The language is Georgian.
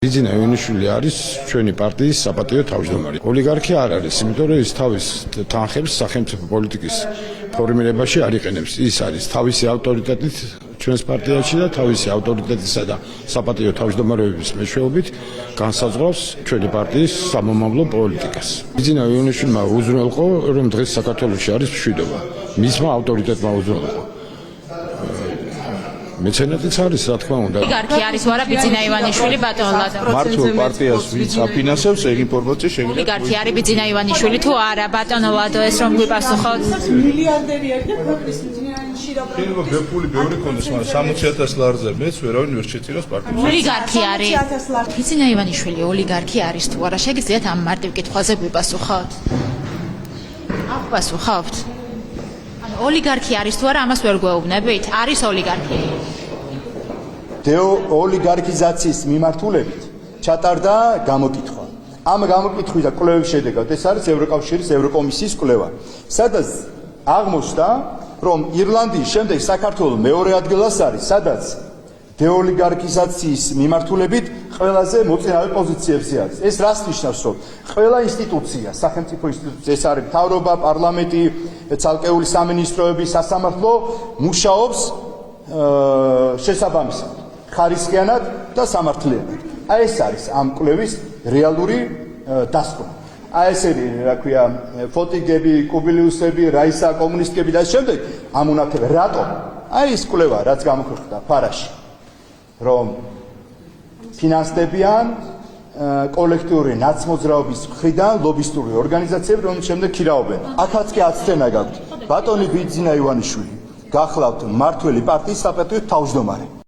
ბიძინა ივანიშვილი არის ჩვენი პარტიის საპატიო თავმჯდომარე. ოლიგარქი არ არის, იმიტომ რომ ის თავის თანხებს სახელმწიფო პოლიტიკის ფორმირებაში არ იყენებს. ის არის თავისი ავტორიტეტით ჩვენს პარტიაში და თავისი ავტორიტეტისა და საპატიო თავმჯდომარეობის მეშვეობით განსაზღვრავს ჩვენი პარტიის სამომავლო პოლიტიკას. ბიძინა ივანიშვილმა უზრუნველყო, რომ დღეს საქართველოში არის მშვიდობა. მისმა ავტორიტეტმა უზრუნველყო. მეცენატიც არის, რა თქმა უნდა. ოლიგარქი არის ვარა ბიძინა ივანიშვილი ბატონ ლადა. მართლა პარტიას ვინც აფინანსებს, ეგ ინფორმაცია შეგიძლიათ. ოლიგარქი არის ბიძინა ივანიშვილი თუ არა ბატონ ლადო, ეს რომ გვიპასუხოთ. მილიარდერი არის და ქვეყნის ბიზნესში რა შეიძლება ბეფული ბევრი კონდეს, მაგრამ 60,000 ლარზე მეც ვერავინ ვერ შეწირავს პარტიას. ოლიგარქი არის. ბიძინა ივანიშვილი ოლიგარქი არის თუ არა, შეგიძლიათ ამ მარტივ კითხვაზე გვიპასუხოთ. აფასუხავთ. ოლიგარქი არის თუ არა, ამას ვერ გვეუბნებით. არის ოლიგარქი. ოლიგარქიზაციის მიმართულებით ჩატარდა გამოკითხვა. ამ გამოკითხვის და კვლევის შედეგად ეს არის ევროკავშირის ევროკომისიის კვლევა, სადაც აღმოჩნდა, რომ ირლანდიის შემდეგ საქართველო მეორე ადგილას არის, სადაც დეოლიგარქიზაციის მიმართულებით ყველაზე მოწინავე პოზიციებზე არის. ეს რას ნიშნავს, რომ ყველა ინსტიტუცია, სახელმწიფო ინსტიტუცია, ეს არის მთავრობა, პარლამენტი, ცალკეული სამინისტროები, სასამართლო მუშაობს შესაბამისად, ხარისხიანად და სამართლიანად. აი ეს არის ამ კვლევის რეალური დასკვნა. აი ესენი, რა ქვია, ფოტიგები, კუბილიუსები, რაისა კომუნისტები და შემდეგ ამ უნარჩუნე რატომ? აი ეს კვლევა, რაც გამოქვეყნდა ფარაში, რომ ფინანსდებიან კოლექტიური ნაცმოძრაობის მხრიდან ლობისტური ორგანიზაციები, რომლის შემდეგ ქირაობენ. აქაც კი აცდენა გაქვთ. ბატონი ბიძინა ივანიშვილი გახლავთ მმართველი პარტიის საპატიო თავმჯდომარე.